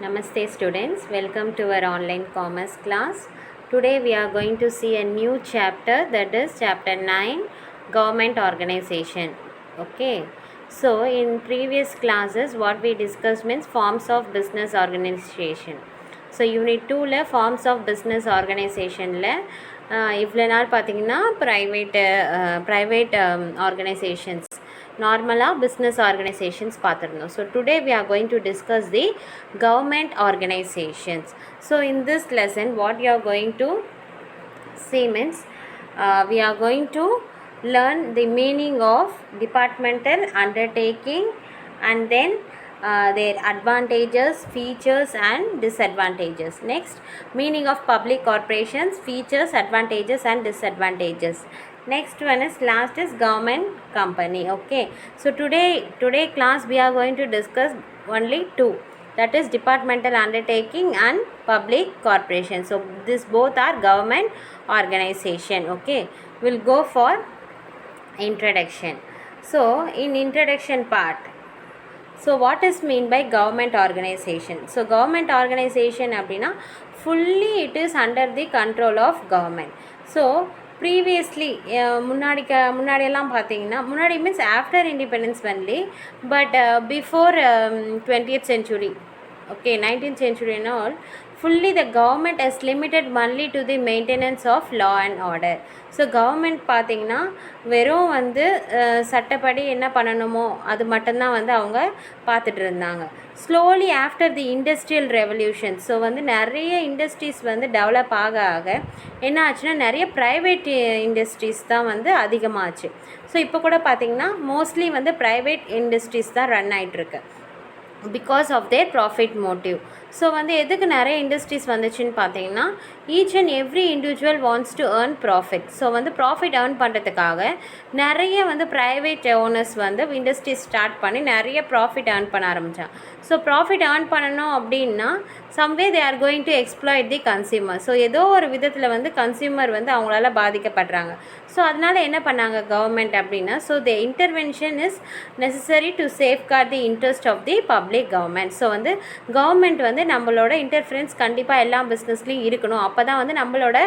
Namaste students, welcome to our online commerce class. Today we are going to see a new chapter, that is chapter 9, government organization. Okay, so in previous classes what we discussed means forms of business organization. So unit 2 la forms of business organization la இவ்வளோ நாள் பார்த்தீங்கன்னா private organisations நார்மலாக business organisations பார்த்துருந்தோம். So today we are going to discuss the government organisations. So in this lesson what you are going to see means we are going to learn the meaning of departmental undertaking and then their advantages, features and disadvantages. Next, meaning of public corporations, features, advantages and disadvantages. Next one is last is government company. Okay, so today class we are going to discuss only two, that is departmental undertaking and public corporation. So this both are government organization. Okay, we'll go for introduction. So in introduction part, so what is mean by government organization? So government organization அப்படின்னா fully it is under the control of government. So previously முன்னாடியெல்லாம் பார்த்தீங்கன்னா முன்னாடி means after independence only, but before 20th century, okay, 19th century and all, fully the government is limited only to the maintenance of law and order. So government பார்த்திங்கன்னா வெறும் வந்து சட்டப்படி என்ன பண்ணணுமோ அது மட்டும்தான் வந்து அவங்க பார்த்துட்டு இருந்தாங்க. Slowly after the industrial revolution, so வந்து நிறைய இண்டஸ்ட்ரீஸ் வந்து டெவலப் ஆக ஆக என்ன ஆச்சுன்னா நிறைய ப்ரைவேட் இண்டஸ்ட்ரீஸ் தான் வந்து அதிகமாகச்சு. ஸோ இப்போ கூட பார்த்திங்கன்னா மோஸ்ட்லி வந்து ப்ரைவேட் இண்டஸ்ட்ரீஸ் தான் ரன் ஆகிட்டுருக்கு because of their profit motive. So வந்து எதுக்கு நிறைய இண்டஸ்ட்ரீஸ் வந்துச்சுன்னு பார்த்தீங்கன்னா each and every individual wants to earn profit. So வந்து ப்ராஃபிட் ஏர்ன் பண்ணுறதுக்காக நிறைய வந்து ப்ரைவேட் ஓனர்ஸ் வந்து இண்டஸ்ட்ரீஸ் ஸ்டார்ட் பண்ணி நிறைய ப்ராஃபிட் ஏர்ன் பண்ண ஆரம்பித்தாங்க. ஸோ ப்ராஃபிட் ஏர்ன் பண்ணணும் அப்படின்னா someway they are going to exploit the consumer. So ஏதோ ஒரு விதத்தில் வந்து கன்சியூமர் வந்து அவங்களால பாதிக்கப்படுறாங்க. ஸோ அதனால் என்ன பண்ணாங்க கவர்மெண்ட் அப்படின்னா, so the intervention is necessary to safeguard the interest of the public government. So வந்து கவர்மெண்ட் வந்து நம்மளோட இன்டர்ஃபரன்ஸ் கண்டிப்பாக எல்லா பிஸ்னஸ்லையும் இருக்கணும். அப்போ தான் வந்து நம்மளோட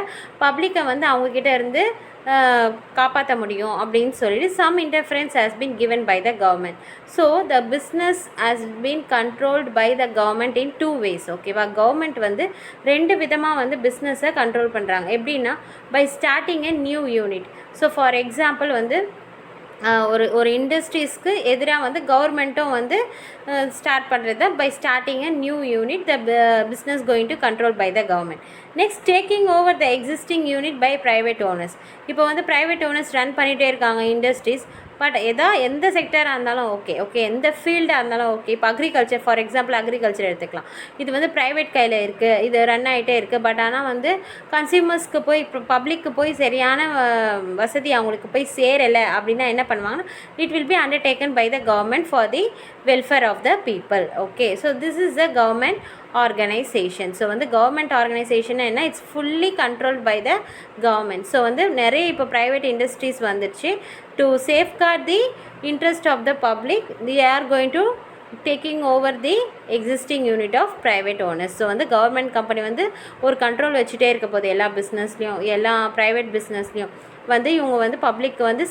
பப்ளிக்கை வந்து அவங்கக்கிட்ட இருந்து காப்பாற்ற முடியும் அப்படின்னு சொல்லிட்டு some interference has been given by the government. So the business has been controlled by the government in two ways. ஓகேவா, கவர்மெண்ட் வந்து ரெண்டு விதமாக வந்து பிஸ்னஸை கண்ட்ரோல் பண்ணுறாங்க. எப்படின்னா by starting a new unit. So for example வந்து ஒரு இண்டஸ்ட்ரீஸ்க்கு எதிராக வந்து கவர்மெண்ட்டும் வந்து ஸ்டார்ட் பண்ணுறது by starting a new unit, the business going to control by the government. Next taking over the existing unit by private owners. இப்போ வந்து ப்ரைவேட் ஓனர்ஸ் ரன் பண்ணிகிட்டே இருக்காங்க இண்டஸ்ட்ரீஸ், பட் எந்த செக்டராக இருந்தாலும் ஓகே எந்த ஃபீல்டாக இருந்தாலும் ஓகே. இப்போ அக்ரிகல்ச்சர் ஃபார் எக்ஸாம்பிள் அக்ரிகல்ச்சர் எடுத்துக்கலாம். இது வந்து ப்ரைவேட் கையில் இருக்குது, இது ரன் ஆகிட்டே இருக்குது. பட் ஆனால் வந்து கன்சியூமர்ஸ்க்கு போய் இப்போ பப்ளிக்கு போய் சரியான வசதி அவங்களுக்கு போய் சேரலை அப்படின்னா என்ன பண்ணுவாங்கன்னா it will be undertaken by the government for the welfare of the people. Okay, so this is the government organisation. So வந்து கவர்மெண்ட் ஆர்கனைசேஷன் என்ன, it's fully controlled by the government. So வந்து நிறைய இப்போ ப்ரைவேட் இண்டஸ்ட்ரீஸ் வந்துடுச்சு. To safeguard the interest of the public they are going to taking over the existing unit of private owners. So வந்து government company வந்து ஒரு control வச்சுட்டே இருக்க போது எல்லா பிஸ்னஸ்லேயும், எல்லா ப்ரைவேட் பிஸ்னஸ்லேயும் வந்து இவங்க வந்து பப்ளிக் வந்து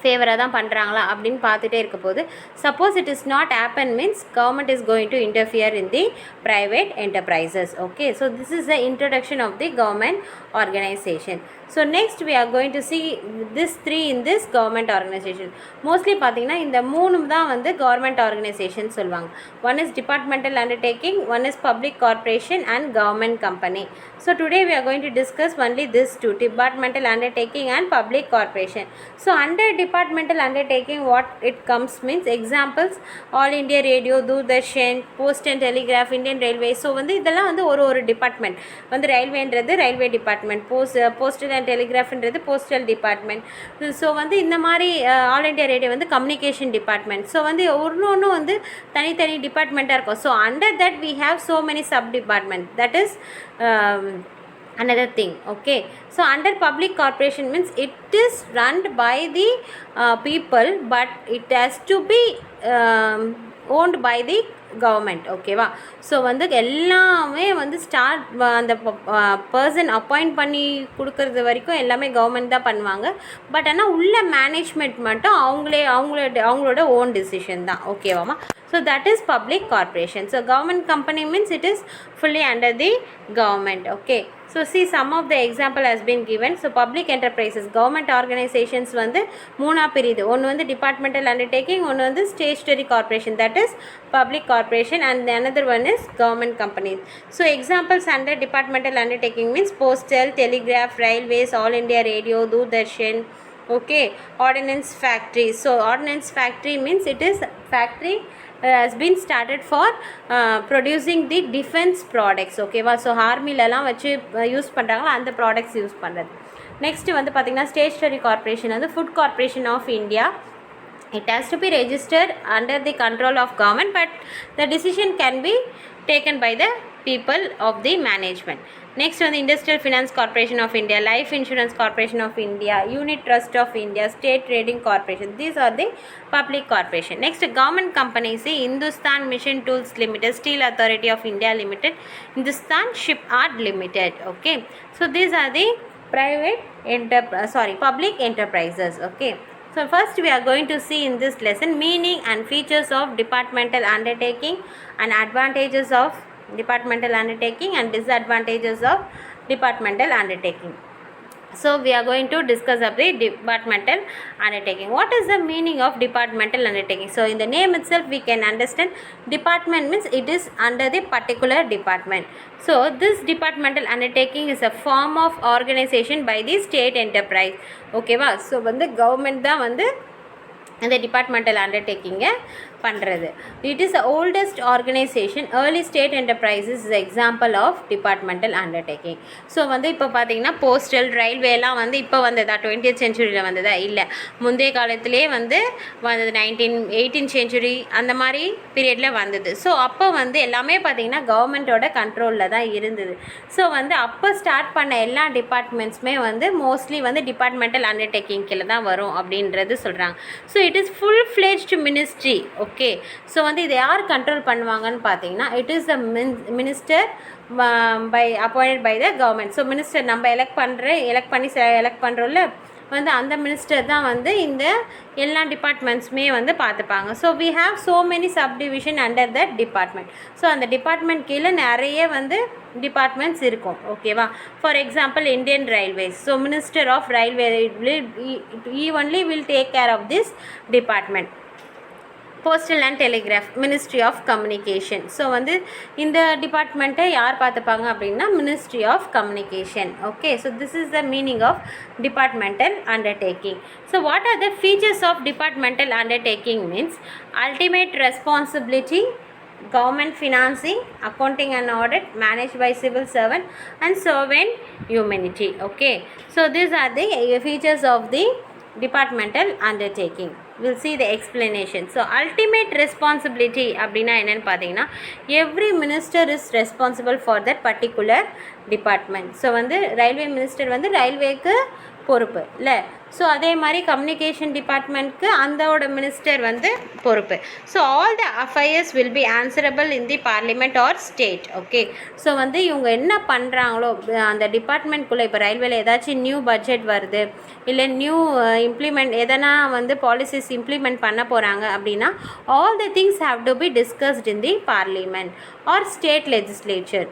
ஃபேவராக தான் பண்ணுறாங்களா அப்படின்னு பார்த்துட்டே இருக்க போது suppose it is not happen means government is going to interfere in the private enterprises. Okay, so this is the introduction of the government organisation. So next we are going to see this three in this government organization. Mostly பார்த்தீங்கன்னா இந்த மூணு தான் வந்து government organisation சொல்லுவாங்க. One is departmental undertaking, one is public corporation and government company. So today we are going to discuss only this two, departmental undertaking and public corporation. So under departmental undertaking what it comes means examples all India Radio, Doordarshan, Post and Telegraph, Indian Railways. So வந்து இதெல்லாம் வந்து ஒரு department வந்து ரயில்வேன்றது railway department, postal and டெலிகிராஃப்ன்றது postal department. So வந்து இந்த மாதிரி ஆல் இண்டியா ரேடியோ வந்து கம்யூனிகேஷன் டிபார்ட்மெண்ட். ஸோ வந்து ஒன்று வந்து தனித்தனி டிபார்ட்மெண்ட்டாக இருக்கும். So under that we have so many sub department, that is another thing. Okay, so under public corporation means it is run by the people, but it has to be owned by the government. ஓகேவா? So வந்து எல்லாமே வந்து அந்த person appoint பண்ணி கொடுக்கறது வரைக்கும் எல்லாமே government தான் பண்ணுவாங்க. பட் ஆனால் உள்ள மேனேஜ்மெண்ட் மட்டும் அவங்களோட ஓன் டிசிஷன் தான். ஓகேவாமா? So that is public corporation. So government company means it is fully under the government. Okay, so see some of the example has been given. So public enterprises, government organizations வந்து மூணா பிரியுது. ஒன்று வந்து departmental undertaking, ஒன்று வந்து statutory corporation, that is public corporation, and another one is government companies. So examples under departmental undertaking means postal, telegraph, railways, all India radio, Doordarshan. Okay, ordnance factory. So ordnance factory means it is factory has been started for producing the defense products. ஓகேவா? So ஆர்மிலலாம் வச்சு use பண்ணுறாங்களோ அந்த products use பண்ணுறது. Next வந்து பார்த்திங்கன்னா stationery corporation வந்து food corporation of India. It has to be registered under the control of government, but the decision can be taken by the people of the management. Next on the Industrial Finance Corporation of India, Life Insurance Corporation of India, Unit Trust of India, State Trading Corporation. These are the public corporation. Next, government companies, Hindustan Mission Tools Limited, Steel Authority of India Limited, Hindustan Shipyard Limited. Okay, so these are the public enterprises. Okay, so first we are going to see in this lesson meaning and features of departmental undertaking and advantages of departmental undertaking and disadvantages of departmental undertaking. So we are going to discuss of the departmental undertaking. What is the meaning of departmental undertaking? So in the name itself we can understand department means it is under the particular department. So this departmental undertaking is a form of organization by the state enterprise. Okay va? So வந்து government தான் வந்து இந்த departmental அண்டர்டேக்கிங்கை பண்ணுறது. It is the oldest organisation. Early state enterprises is example of departmental undertaking. So வந்து இப்போ பார்த்தீங்கன்னா postal ரயில்வேலாம் வந்து இப்போ வந்ததா 20th centuryயில் வந்ததா? இல்லை, முந்தைய காலத்திலே வந்து வந்தது. 18th century அந்த மாதிரி பீரியடில் வந்தது. ஸோ அப்போ வந்து எல்லாமே பார்த்தீங்கன்னா கவர்மெண்ட்டோட கண்ட்ரோலில் தான் இருந்தது. ஸோ வந்து அப்போ ஸ்டார்ட் பண்ண எல்லா டிபார்ட்மெண்ட்ஸுமே வந்து மோஸ்ட்லி வந்து டிபார்ட்மெண்டல் அண்டர்டேக்கிங் கீழே தான் வரும் அப்படின்றது சொல்கிறாங்க. So it is full fledged ministry. Okay, so வந்து இதை யார் கண்ட்ரோல் பண்ணுவாங்கன்னு பார்த்தீங்கன்னா it is the minister appointed by the government. So minister நம்ம எலெக்ட் பண்ணுறோம்ல வந்து அந்த மினிஸ்டர் தான் வந்து இந்த எல்லா டிபார்ட்மெண்ட்ஸுமே வந்து பார்த்துப்பாங்க. So we have so many subdivision under that department. So அந்த டிபார்ட்மெண்ட் கீழே நிறைய வந்து டிபார்ட்மெண்ட்ஸ் இருக்கும். ஓகேவா? For example Indian railways. So minister of railway only will take care of this department. Postal and telegraph, ministry of communication. So வந்து இந்த டிபார்ட்மெண்ட்டை யார் பார்த்துப்பாங்க அப்படின்னா ministry of communication. Okay, so this is the meaning of departmental undertaking. So what are the features of departmental undertaking means ultimate responsibility, government financing, accounting and audit, managed by civil servant and servant immunity. Okay, so these are the features of the departmental undertaking. We'll see the explanation. So ultimate responsibility அப்படின்னா என்னென்னு பார்த்தீங்கன்னா every minister is responsible for that particular department. So வந்து railway minister வந்து ரயில்வேக்கு பொறுப்பு இல்லை. So அதே மாதிரி communication டிபார்ட்மெண்ட்க்கு அந்தோட minister வந்து பொறுப்பு. So all the affairs will be answerable in the parliament or state. Okay, so வந்து இவங்க என்ன பண்ணுறாங்களோ அந்த டிபார்ட்மெண்ட்குள்ளே இப்போ ரயில்வேல ஏதாச்சும் நியூ பட்ஜெட் வருது இல்லை நியூ எதனா வந்து பாலிசிஸ் இம்ப்ளிமெண்ட் பண்ண போகிறாங்க அப்படின்னா all the things have to be discussed in the parliament or state legislature.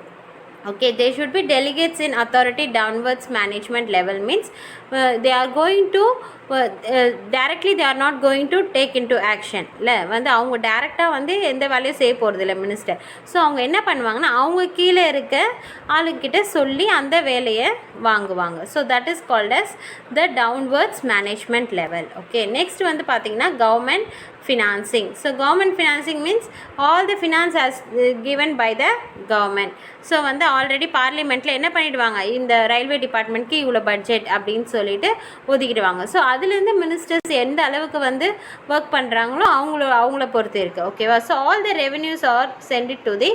Okay, they should be delegates in authority downwards management level means they are going to directly they are not going to take into action இல்லை வந்து அவங்க டேரெக்டாக வந்து எந்த வேலையும் செய்ய போகிறது இல்லை மினிஸ்டர். ஸோ அவங்க என்ன பண்ணுவாங்கன்னா அவங்க கீழே இருக்க ஆளுக்கிட்ட சொல்லி அந்த வேலையை வாங்குவாங்க. So that is called as the downwards management level. Okay, next வந்து பார்த்திங்கன்னா government financing. So government financing means all the finance as given by the government. So வந்து ஆல்ரெடி பார்லிமெண்ட்டில் என்ன பண்ணிவிடுவாங்க இந்த ரயில்வே டிபார்ட்மெண்ட்க்கு இவ்வளோ பட்ஜெட் அப்படின்னு சொல்லிட்டு ஒதுக்கிடுவாங்க. ஸோ அதுலேருந்து மினிஸ்டர்ஸ் எந்த அளவுக்கு வந்து ஒர்க் பண்ணுறாங்களோ அவங்கள பொறுத்து இருக்குது. ஓகேவா? So all the revenues are sent to the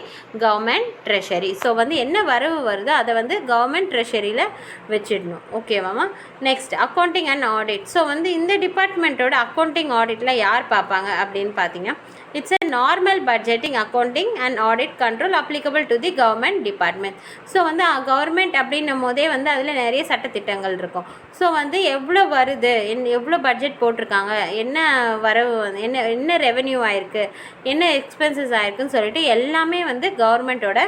government treasury. So வந்து என்ன வரவு வருதோ அதை வந்து கவர்மெண்ட் ட்ரெஷரியில் வச்சிடணும். ஓகேவாமா? Next accounting and audit. So வந்து இந்த டிபார்ட்மெண்ட்டோட அக்கௌண்டிங் ஆடிட்டில் யார் பார்ப்பாங்க அப்படின்னு பார்த்தீங்கன்னா It's a normal budgeting, accounting and audit control applicable to the government department. So வந்து கவர்மெண்ட் அப்படின்னும் போதே வந்து அதில் நிறைய சட்டத்திட்டங்கள் இருக்கும். ஸோ வந்து எவ்வளோ வருது, எவ்வளோ பட்ஜெட் போட்டிருக்காங்க, என்ன வரவு, என்ன ரெவென்யூ ஆயிருக்கு, என்ன எக்ஸ்பென்சஸ் ஆயிருக்குன்னு சொல்லிட்டு எல்லாமே வந்து கவர்மெண்ட்டோட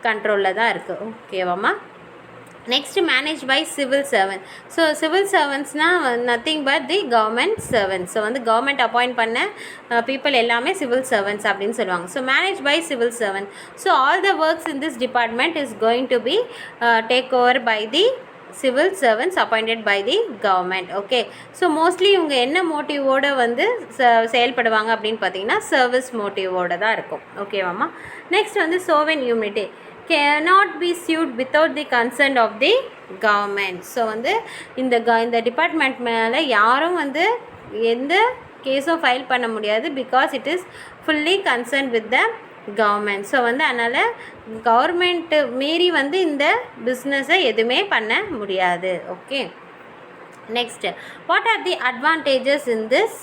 கண்ட்ரோலில் தான் இருக்குது. ஓகேவாம்மா? Next, managed by civil servants. So civil servants na nothing but the government servants. So வந்து government appoint பண்ண people எல்லாமே civil servants அப்படின்னு சொல்லுவாங்க. So managed by civil servant. So all the works in this department is going to be take over by the civil servants appointed by the government. Okay, so mostly இவங்க என்ன மோட்டிவோட வந்து செயல்படுவாங்க அப்படின்னு பார்த்தீங்கன்னா service மோட்டிவோட தான் இருக்கும். ஓகேவாம்மா? நெக்ஸ்ட் வந்து sovereign immunity cannot be sued without the consent of the government. So வந்து இந்த டிபார்ட்மெண்ட் மேலே யாரும் வந்து எந்த கேஸும் ஃபைல் பண்ண முடியாது, because it is fully concern with the government. So வந்து அதனால் கவர்மெண்ட்டு மீறி வந்து இந்த பிஸ்னஸை எதுவுமே பண்ண முடியாது. Okay, next, what are the advantages in this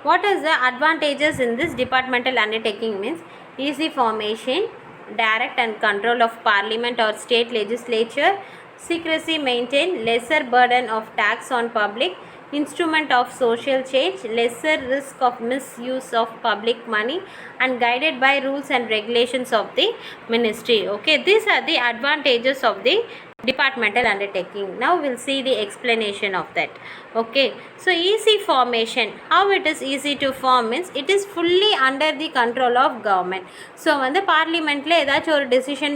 what is the advantages in this departmental undertaking means easy formation, direct and control of parliament or state legislature, secrecy maintained, lesser burden of tax on public, instrument of social change, lesser risk of misuse of public money, and guided by rules and regulations of the ministry. Okay, these are the advantages of the departmental undertaking. Now we'll see the explanation of that. Okay, so easy formation, how it is easy to form means it is fully under the control of government. So வந்து பார்லிமெண்ட்டில் ஏதாச்சும் ஒரு decision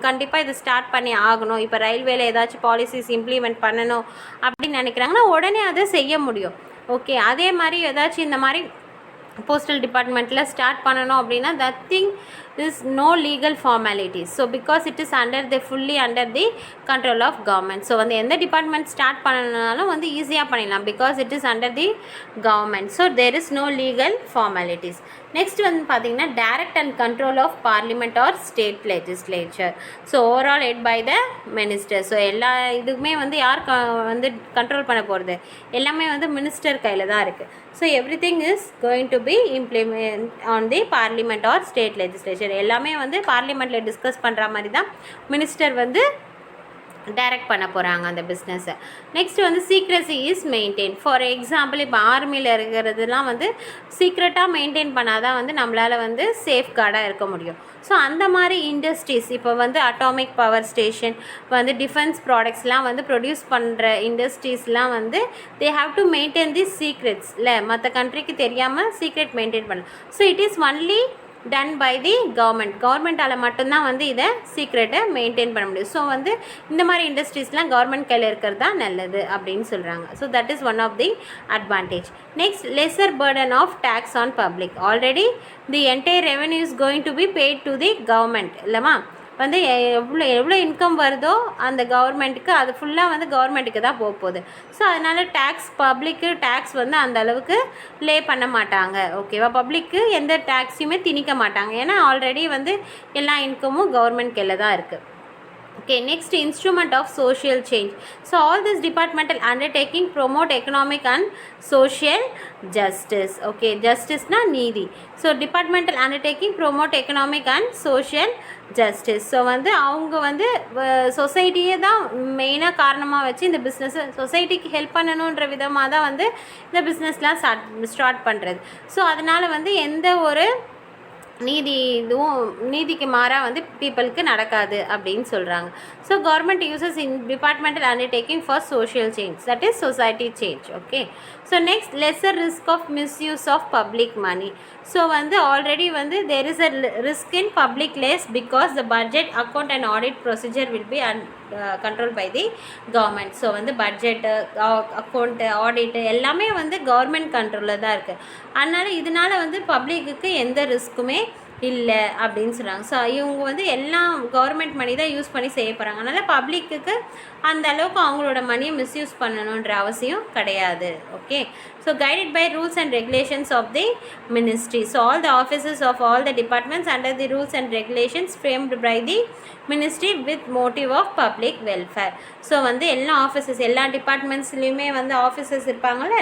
கண்டிப்பாக இதை start பண்ணி ஆகணும், இப்போ ரயில்வேல ஏதாச்சும் பாலிசிஸ் இம்ப்ளிமெண்ட் பண்ணணும் அப்படின்னு நினைக்கிறாங்கன்னா உடனே அதை செய்ய முடியும். ஓகே, அதே மாதிரி ஏதாச்சும் இந்த மாதிரி போஸ்டல் டிபார்ட்மெண்ட்டில் ஸ்டார்ட் பண்ணணும் அப்படின்னா that thing is no legal formalities. So because it is fully under the control of government. So வந்து எந்த டிபார்ட்மெண்ட் ஸ்டார்ட் பண்ணனாலும் வந்து ஈஸியாக பண்ணிடலாம், because it is under the government. So there is no legal formalities. Next வந்து பார்த்தீங்கன்னா direct and control of parliament or state legislature. So overall head by the minister. So எல்லா இதுக்குமே வந்து யார் வந்து கண்ட்ரோல் பண்ண போகிறது, எல்லாமே வந்து மினிஸ்டர் கையில் தான் இருக்குது. So every thing is going to be implement on the parliament or state legislature. எல்லாமே வந்து பார்லிமெண்ட்டில் டிஸ்கஸ் பண்ணுற மாதிரி தான் மினிஸ்டர் வந்து டைரக்ட் பண்ண போகிறாங்க அந்த பிஸ்னஸை. நெக்ஸ்ட் வந்து சீக்ரெசி இஸ் மெயின்டைன். ஃபார் எக்ஸாம்பிள் இப்போ ஆர்மியில் இருக்கிறதுலாம் வந்து சீக்ரெட்டாக மெயின்டைன் பண்ணால் தான் வந்து நம்மளால் வந்து சேஃப்கார்டாக இருக்க முடியும். ஸோ அந்த மாதிரி இண்டஸ்ட்ரீஸ் இப்போ வந்து அட்டாமிக் பவர் ஸ்டேஷன் வந்து டிஃபென்ஸ் ப்ராடக்ட்ஸ்லாம் வந்து ப்ரொடியூஸ் பண்ணுற இண்டஸ்ட்ரீஸ்லாம் வந்து they have to maintain the secrets. இல்லை, மற்ற கண்ட்ரிக்கு தெரியாமல் சீக்ரெட் மெயின்டைன் பண்ணலாம். So it is only done by the கவர்மெண்ட்டால் மட்டும்தான் வந்து இதை சீக்ரெட்டை மெயின்டைன் பண்ண முடியும். ஸோ வந்து இந்த மாதிரி இண்டஸ்ட்ரீஸ்லாம் கவர்மெண்ட் கையில் இருக்கிறது தான் நல்லது அப்படின்னு சொல்கிறாங்க. So that is one of the advantage. Next, lesser burden of tax on public. Already the entire revenue is going to be paid to the government. இல்லைமா, வந்து எவ்வளோ இன்கம் வருதோ அந்த கவர்மெண்ட்டுக்கு அது ஃபுல்லாக வந்து கவர்மெண்ட்டுக்கு தான் போகுது. ஸோ அதனால் பப்ளிக்கு டேக்ஸ் வந்து அந்த அளவுக்கு லே பண்ண மாட்டாங்க. ஓகேவா, பப்ளிக்கு எந்த டேக்ஸையுமே திணிக்க மாட்டாங்க, ஏன்னா ஆல்ரெடி வந்து எல்லா இன்கமும் கவர்மெண்ட் கையில் தான் இருக்குது. Okay, next, instrument of social change. So all this departmental undertaking promote economic and social justice. Okay, justice na needi. So departmental undertaking promote economic and social justice. So வந்து அவங்க வந்து சொசைட்டியே தான் மெயினாக காரணமாக வச்சு இந்த பிஸ்னஸை சொசைட்டிக்கு ஹெல்ப் பண்ணணுன்ற விதமாக தான் வந்து இந்த பிஸ்னஸ்லாம் ஸ்டார்ட் பண்ணுறது. ஸோ அதனால் வந்து எந்த ஒரு நீதிக்கு மாறாக வந்து பீப்புளுக்கு நடக்காது அப்படின்னு சொல்கிறாங்க. So government uses in departmental undertaking for social change, that is society change. Okay, so next, lesser risk of misuse of public money. So வந்து ஆல்ரெடி வந்து there is a risk in public less because the budget account and audit procedure will be control by the government. So வந்து budget, account, audit எல்லாமே வந்து government கண்ட்ரோலில் தான் இருக்குது. அதனால் இதனால் வந்து பப்ளிக்கு எந்த ரிஸ்க்குமே இல்லை அப்படின்னு சொல்கிறாங்க. ஸோ இவங்க வந்து எல்லாம் கவர்மெண்ட் மணி தான் யூஸ் பண்ணி செய்ய போகிறாங்க. அதனால் பப்ளிக்கு அந்த அளவுக்கு அவங்களோட மணியை மிஸ்யூஸ் பண்ணணுன்ற அவசியம் கிடையாது. Okay, so guided by rules and regulations of the ministry. So all the offices of all the departments under the rules and regulations framed by the ministry with motive of public welfare. So வந்து எல்லா offices, எல்லா டிபார்ட்மெண்ட்ஸ்லேயுமே வந்து officers இருப்பாங்கள்ல,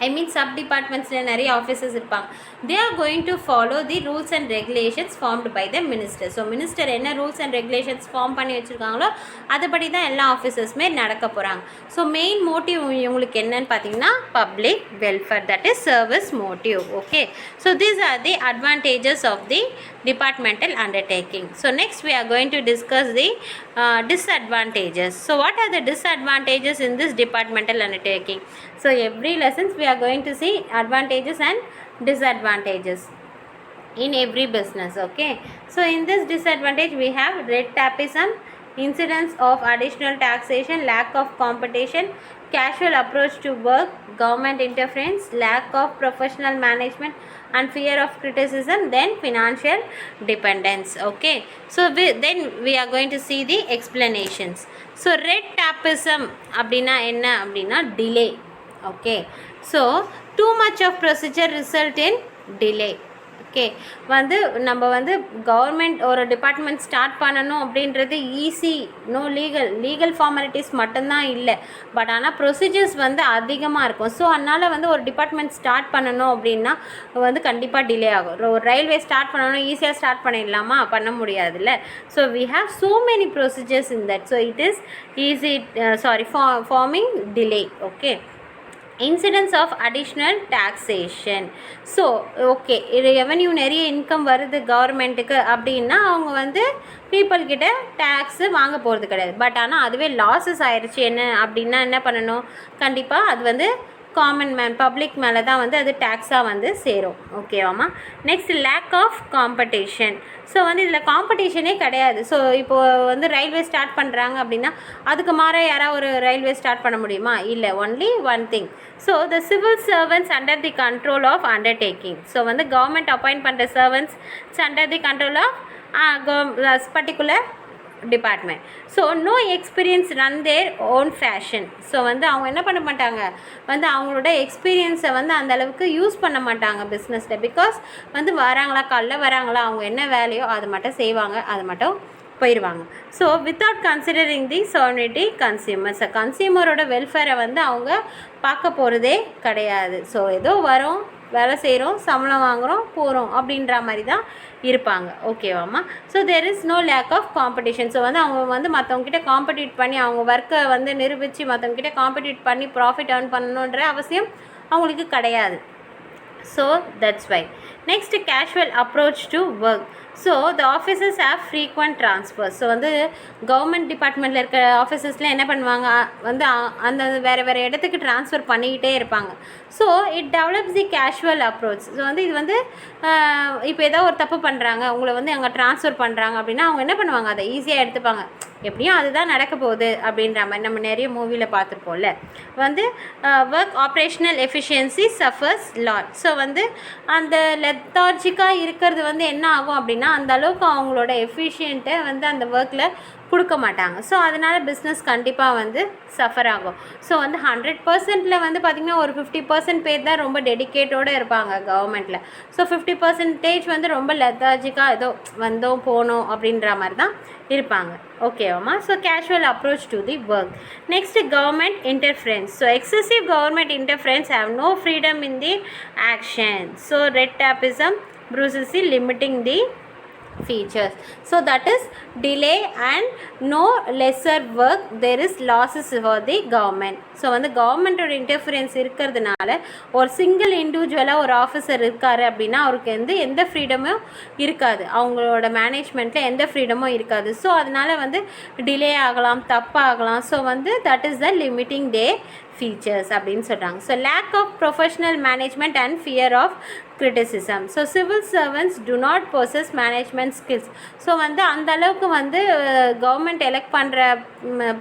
I mean sub departments நிறைய officers இருப்பாங்க. They are going to follow the rules and regulations formed by the minister. So minister என்ன rules and regulations form பண்ணி வச்சுருக்காங்களோ அதுபடி தான் எல்லா ஆஃபீஸர்ஸுமே நடக்க போகிறாங்க. ஸோ மெயின் மோட்டிவ் இவங்களுக்கு என்னன்னு பார்த்தீங்கன்னா public welfare, that is service motive. Okay, so these are the advantages of the departmental undertaking. So next we are going to discuss the disadvantages. So what are the disadvantages in this departmental undertaking? So every lessons we are going to see advantages and disadvantages in every business. Okay, so in this disadvantage we have red tapeism, incidence of additional taxation, lack of competition, casual approach to work, government interference, lack of professional management and fear of criticism, then financial dependence. Okay, so then we are going to see the explanations. So red tapeism அப்படினா என்ன அப்படினா delay. Okay, so too much of procedure result in delay. Okay, வந்து நம்ம வந்து government ஒரு department start பண்ணணும் அப்படின்றது easy, no legal formalities மட்டும்தான் இல்லை, பட் ஆனால் ப்ரொசீஜர்ஸ் வந்து அதிகமாக இருக்கும். ஸோ அதனால் வந்து ஒரு டிபார்ட்மெண்ட் ஸ்டார்ட் பண்ணணும் அப்படின்னா வந்து கண்டிப்பாக டிலே ஆகும். ஒரு ரயில்வே ஸ்டார்ட் பண்ணணும் ஈஸியாக ஸ்டார்ட் பண்ணிடலாமா, பண்ண முடியாதுல்ல. So we have so many procedures in that. So it is easy forming delay. Okay, incidence of additional taxation. So okay, revenue நிறைய இன்கம் வருது கவர்மெண்ட்டுக்கு அப்படின்னா அவங்க வந்து பீப்புள்கிட்ட டேக்ஸு வாங்க போகிறது கிடையாது. பட் ஆனால் அதுவே லாஸஸ் ஆயிடுச்சு என்ன அப்படின்னா என்ன பண்ணணும், கண்டிப்பாக அது வந்து காமன் பப்ளிக் மேலே தான் வந்து அது டேக்ஸாக வந்து சேரும். ஓகேவாம்மா. Next lack of competition. So வந்து இதில் காம்படிஷனே கிடையாது. ஸோ இப்போது வந்து ரயில்வே ஸ்டார்ட் பண்ணுறாங்க அப்படின்னா அதுக்கு மாற யாராவது ஒரு ரயில்வே ஸ்டார்ட் பண்ண முடியுமா, இல்லை. Only one thing. So the civil servants under the control of undertaking. So வந்து கவர்மெண்ட் அப்பாயிண்ட் பண்ணுற servants under the control of particular department. So no experience run their own fashion. So வந்து அவங்க என்ன பண்ண மாட்டாங்க, வந்து அவங்களோட எக்ஸ்பீரியன்ஸை வந்து அந்த அளவுக்கு யூஸ் பண்ண மாட்டாங்க பிஸ்னஸில். பிகாஸ் வந்து வராங்களா, காலைல வராங்களா, அவங்க என்ன வேலையோ அது மட்டும் செய்வாங்க, அது மட்டும் போயிடுவாங்க. So without considering the society consumers, கன்சியூமரோட வெல்ஃபேரை வந்து அவங்க பார்க்க போகிறதே கிடையாது. ஸோ ஏதோ வரோம், வேலை செய்கிறோம், சம்பளம் வாங்குகிறோம், போகிறோம் அப்படின்ற மாதிரி தான் இருப்பாங்க. ஓகேவாம்மா. So there is no lack of competition. So வந்து அவங்க வந்து மற்றவங்ககிட்ட காம்படிட் பண்ணி அவங்க ஒர்க்கை வந்து நிரூபித்து மற்றவங்ககிட்ட காம்படிட் பண்ணி ப்ராஃபிட் ஏர்ன் பண்ணணுன்ற அவசியம் அவங்களுக்கு கிடையாது. So that's why. Next casual approach to work. So the officers have frequent transfer. So வந்து கவர்மெண்ட் டிபார்ட்மெண்ட்டில் இருக்க ஆஃபீஸர்ஸில் என்ன பண்ணுவாங்க, வந்து அந்த வேறு இடத்துக்கு ட்ரான்ஸ்ஃபர் பண்ணிக்கிட்டே இருப்பாங்க. So it develops the casual approach. So வந்து இது வந்து இப்போ ஏதோ ஒரு தப்பு பண்ணுறாங்க, உங்களை வந்து அங்கே ட்ரான்ஸ்ஃபர் பண்ணுறாங்க அப்படின்னா அவங்க என்ன பண்ணுவாங்க, அதை ஈஸியாக எடுத்துப்பாங்க. எப்படியும் அதுதான் நடக்க போகுது அப்படின்ற மாதிரி நம்ம நிறைய மூவியில் பார்த்துருப்போம்ல. வந்து work operational efficiency suffers lot. So வந்து அந்த லெத்தார்ஜிக்காக இருக்கிறது வந்து என்ன ஆகும் அப்படின்னா அந்த அளவுக்கு அவங்களோட எஃபிஷியண்ட்டை வந்து அந்த ஒர்க்கில் கொடுக்க மாட்டாங்க. ஸோ அதனால் பிஸ்னஸ் கண்டிப்பாக வந்து சஃபர் ஆகும். ஸோ வந்து 100%ல் வந்து பார்த்திங்கன்னா ஒரு 50% பேர் தான் ரொம்ப டெடிக்கேட்டோடு இருப்பாங்க கவர்மெண்ட்டில். ஸோ 50% வந்து ரொம்ப லெத்தார்ஜிக்காக ஏதோ வந்தோம் போனோம் அப்படின்ற மாதிரி தான் இருப்பாங்க. ஓகேவாம்மா. So casual approach to the work. Next government interference. So excessive government interference have no freedom in the action. So red tapism brutality limiting the features. So that is delay and no lesser work, there is losses for the government. So வந்து கவர்மெண்ட்டோட interference இருக்கிறதுனால ஒரு single இண்டிவிஜுவலாக ஒரு officer இருக்கார் அப்படின்னா அவருக்கு வந்து எந்த ஃப்ரீடமும் இருக்காது, அவங்களோட மேனேஜ்மெண்ட்டில் எந்த ஃப்ரீடமும் இருக்காது. ஸோ அதனால் வந்து டிலே ஆகலாம், தப்பாகலாம். ஸோ வந்து that is the limiting the features அப்படின்னு சொல்கிறாங்க. So lack of professional management and fear of criticism. So civil servants do not possess management skills. So வந்து அந்த அளவுக்கு வந்து கவர்மெண்ட் எலெக்ட் பண்ணுற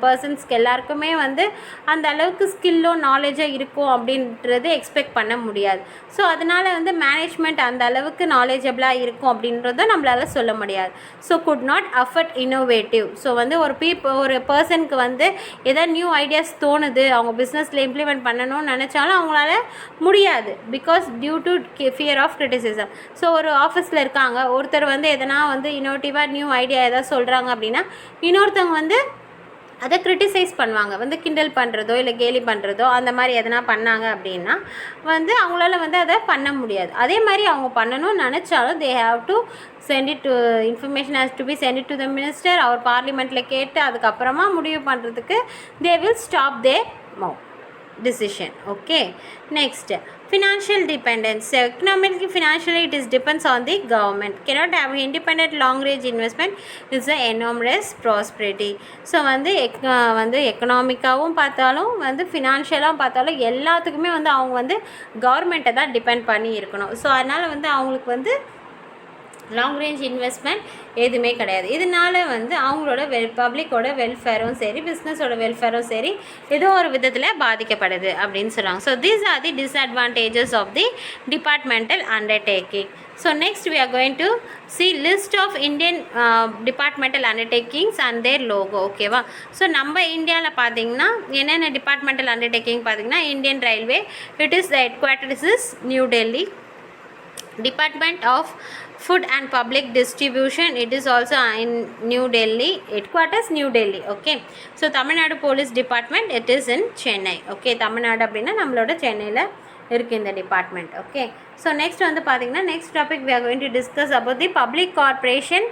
பர்சன்ஸ்க்கு எல்லாருக்குமே வந்து அந்த அளவுக்கு ஸ்கில்லோ நாலேஜோ இருக்கும் அப்படின்றது எக்ஸ்பெக்ட் பண்ண முடியாது. ஸோ அதனால் வந்து மேனேஜ்மெண்ட் அந்த அளவுக்கு நாலேஜபிளாக இருக்கும் அப்படின்றத நம்மளால் சொல்ல முடியாது. So could not afford innovative. So வந்து ஒரு பர்சனுக்கு வந்து எதாவது நியூ ஐடியாஸ் தோணுது, அவங்க பிஸ்னஸில் இம்ப்ளிமெண்ட் பண்ணணும்னு நினச்சாலும் அவங்களால முடியாது. Because due to fear of criticism. So ஒரு ஆஃபீஸில் இருக்காங்க, ஒருத்தர் வந்து எதனா வந்து இன்னோவேட்டிவாக நியூ ஐடியா எதாவது சொல்கிறாங்க அப்படின்னா இன்னொருத்தவங்க வந்து அதை கிரிட்டிசைஸ் பண்ணுவாங்க, வந்து கிண்டல் பண்ணுறதோ இல்லை கேலி பண்ணுறதோ அந்த மாதிரி எதனா பண்ணாங்க அப்படின்னா வந்து அவங்களால வந்து அதை பண்ண முடியாது. அதே மாதிரி அவங்க பண்ணணும்னு நினச்சாலும் they have to send it to information has to be sent it to the minister. அவர் பார்லிமெண்ட்டில் கேட்டு அதுக்கப்புறமா முடிவு பண்ணுறதுக்கு they will stop their mouth decision. Okay, next, financial dependence. So economically, financially it is depends on the government, cannot have independent long range investment is a enormous prosperity. So வந்து எக்கனாமிக்காகவும் பார்த்தாலும் வந்து ஃபினான்ஷியலாகவும் பார்த்தாலும் எல்லாத்துக்குமே வந்து அவங்க வந்து கவர்மெண்ட்டை தான் டிபெண்ட் பண்ணி இருக்கணும். ஸோ அதனால் வந்து அவங்களுக்கு வந்து லாங் ரேஞ்ச் இன்வெஸ்ட்மெண்ட் எதுவுமே கிடையாது. இதனால வந்து அவங்களோட பப்ளிக்கோட வெல்ஃபேரும் சரி பிஸ்னஸோட வெல்ஃபேரும் சரி ஏதோ ஒரு விதத்தில் பாதிக்கப்படுது அப்படின்னு சொல்கிறாங்க. So these are the disadvantages of the departmental undertaking. So next we are going to see list of Indian departmental undertakings and their logo. ஓகேவா? ஸோ நம்ம இந்தியாவில் பார்த்தீங்கன்னா என்னென்ன டிபார்ட்மெண்டல் அண்டர்டேக்கிங் பார்த்தீங்கன்னா Indian railway, it is the ஹெட்குவார்ட்டர்ஸ் is new Delhi. Department of Food and Public Distribution, it is also in New Delhi, headquarters New Delhi. Okay, so Tamil Nadu Police Department, it is in Chennai. Okay, Tamil Nadu அப்படின்னா நம்மளோட சென்னையில் இருக்குது இந்த department. Okay, so next வந்து பார்த்திங்கன்னா next topic we are going to discuss about the public corporation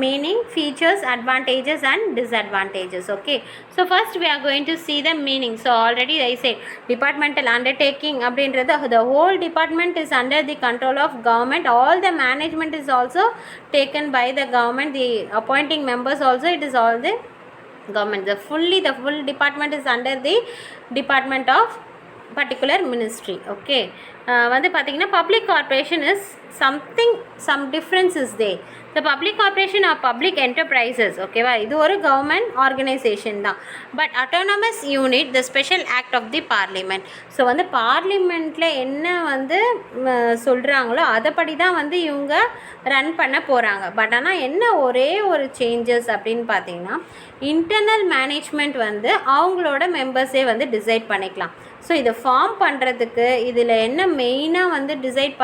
meaning, features, advantages and disadvantages. Okay, so first we are going to see the meaning. So already I said departmental undertaking அப்படின்றது the whole department is under the control of government. All the management is also taken by the government. The appointing members also, it is all the government. The full department is under the department of particular ministry. Okay, வந்து பார்த்திங்கன்னா public corporation is some difference is there. The public corporation are public enterprises. ஓகேவா? இது ஒரு government organisation தான். But autonomous unit the special act of the parliament. So வந்து பார்லிமெண்ட்டில் என்ன வந்து சொல்கிறாங்களோ அதைப்படி தான் வந்து இவங்க ரன் பண்ண போகிறாங்க. பட் ஆனால் என்ன ஒரே ஒரு சேஞ்சஸ் அப்படின்னு பார்த்தீங்கன்னா இன்டர்னல் மேனேஜ்மெண்ட் வந்து அவங்களோட மெம்பர்ஸே வந்து டிசைட் பண்ணிக்கலாம். ஸோ இதை ஃபார்ம் பண்ணுறதுக்கு இதில் என்ன மெயினாக வந்து டிசைட்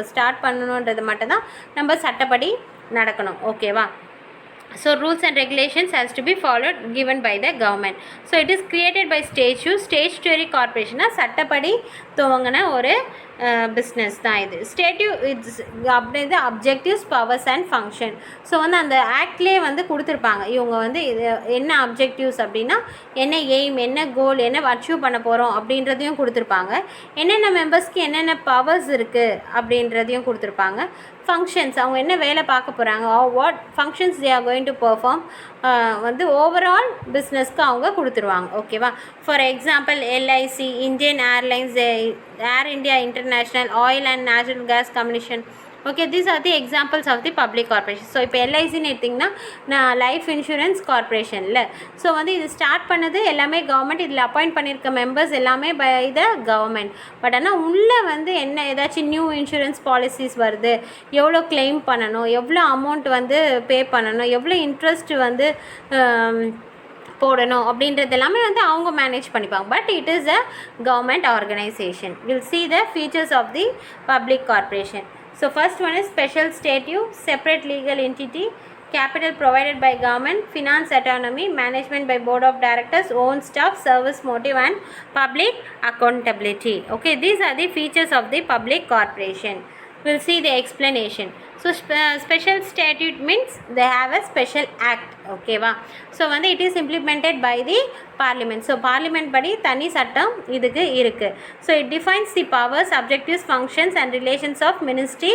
ஸ்டார்ட் பண்ணணுன்றது மட்டும் தான் நம்ம சட்டப்படி நடக்கணும். ஓகேவா? So rules and regulations has to be followed given by the government. So it is created by statutory corporation. சட்டப்படி துவங்கின ஒரு பிஸ்னஸ் தான் இது. இட்ஸ் அப்படிது objectives, powers and function. So வந்து அந்த ஆக்ட்லேயே வந்து கொடுத்துருப்பாங்க இவங்க வந்து இது என்ன அப்ஜெக்டிவ்ஸ் அப்படின்னா என்ன எய்ம், என்ன கோல், என்ன அச்சீவ் பண்ண போகிறோம் அப்படின்றதையும் கொடுத்துருப்பாங்க. என்னென்ன மெம்பர்ஸ்க்கு என்னென்ன பவர்ஸ் இருக்குது அப்படின்றதையும் கொடுத்துருப்பாங்க. ஃபங்க்ஷன்ஸ், அவங்க என்ன வேலை பார்க்க போகிறாங்க, what functions they are going to perform வந்து ஓவரால் பிஸ்னஸ்க்கு அவங்க கொடுத்துருவாங்க. ஓகேவா? For example LIC, Indian Airlines, Air India International, oil and natural gas commission. Okay, these are the examples of the public corporation. So இப்போ எல்ஐசின்னு எடுத்திங்கன்னா நான் life insurance கார்பரேஷனில். So வந்து இது ஸ்டார்ட் பண்ணது எல்லாமே கவர்மெண்ட். இதில் அப்பாயிண்ட் பண்ணியிருக்க மெம்பர்ஸ் எல்லாமே பை த கவர்மெண்ட். பட் ஆனால் உள்ளே வந்து என்ன ஏதாச்சும் நியூ இன்சூரன்ஸ் பாலிசிஸ் வருது, எவ்வளோ கிளைம் பண்ணணும், எவ்வளோ அமௌண்ட் வந்து பே பண்ணணும், எவ்வளோ இன்ட்ரெஸ்ட் வந்து போடணும் அப்படின்றது எல்லாமே வந்து அவங்க மேனேஜ் பண்ணிப்பாங்க. But it is a government organisation. Will see the features of the public corporation. So first one is special statute, separate legal entity, capital provided by government, finance autonomy, management by board of directors, own staff, service motive and public accountability. Okay, these are the features of the public corporation. We'll see the explanation. So special statute means they have a special act. Okay va? So வந்து it is implemented by the parliament. So parliament படி தனி சட்டம் இதுக்கு இருக்கு. So it defines the powers, objectives, functions and relations of ministry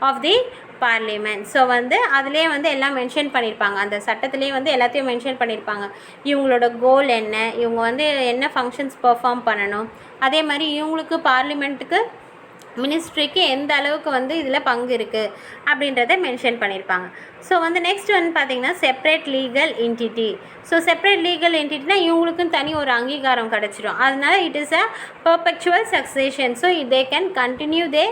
of the parliament. So வந்து அதிலே வந்து எல்லாம் மென்ஷன் பண்ணியிருப்பாங்க. அந்த சட்டத்திலே வந்து எல்லாத்தையும் மென்ஷன் பண்ணியிருப்பாங்க. இவங்களோட கோல் என்ன, இவங்க வந்து என்ன ஃபங்க்ஷன்ஸ் பெர்ஃபார்ம் பண்ணணும், அதே மாதிரி இவங்களுக்கு பார்லிமெண்ட்டுக்கு மினிஸ்ட்ரிக்கு எந்த அளவுக்கு வந்து இதில் பங்கு இருக்குது அப்படின்றத மென்ஷன் பண்ணியிருப்பாங்க. ஸோ வந்து நெக்ஸ்ட் வந்து பார்த்திங்கன்னா separate legal entity. So separate legal என்டிட்டினா இவங்களுக்குன்னு தனி ஒரு அங்கீகாரம் கிடச்சிடும். அதனால it is a perpetual succession. So they can continue the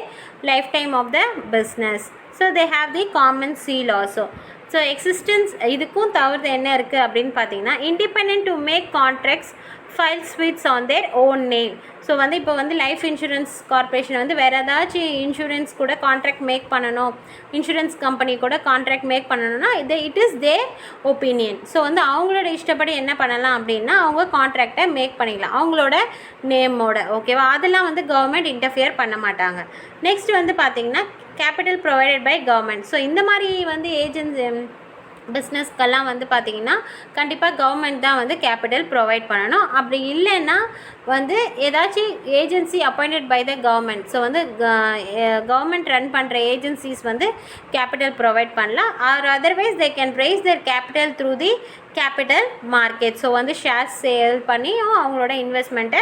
lifetime of the business. So they have the common seal also. So existence இதுக்கும் தவிர்த்து என்ன இருக்குது அப்படின்னு பார்த்தீங்கன்னா, independent to make contracts file suits on their own name. So வந்து இப்போ வந்து life insurance corporation வந்து வேறு ஏதாச்சும் இன்சூரன்ஸ் கூட கான்ட்ராக்ட் மேக் பண்ணணும், இன்சூரன்ஸ் கம்பெனி கூட கான்ட்ராக்ட் மேக் பண்ணணும்னா it is there opinion. So வந்து அவங்களோட இஷ்டப்படி என்ன பண்ணலாம் அப்படின்னா அவங்க கான்ட்ராக்டை மேக் பண்ணிக்கலாம் அவங்களோட நேமோட. ஓகேவா, அதெல்லாம் வந்து கவர்மெண்ட் இன்டர்ஃபியர் பண்ண மாட்டாங்க. நெக்ஸ்ட் வந்து பார்த்திங்கன்னா capital provided by government. So இந்த மாதிரி வந்து ஏஜென்சி பிஸ்னஸ்க்கெல்லாம் வந்து பார்த்திங்கன்னா கண்டிப்பாக கவர்மெண்ட் தான் வந்து கேபிட்டல் ப்ரொவைட் பண்ணணும். அப்படி இல்லைன்னா வந்து ஏதாச்சும் agency appointed by the government. So வந்து கவர்மெண்ட் ரன் பண்ணுற ஏஜென்சிஸ் வந்து கேபிட்டல் ப்ரொவைட் பண்ணலாம். Or otherwise they can raise their capital through the capital market. So வந்து ஷேர்ஸ் சேல் பண்ணி அவங்களோட இன்வெஸ்ட்மெண்ட்டை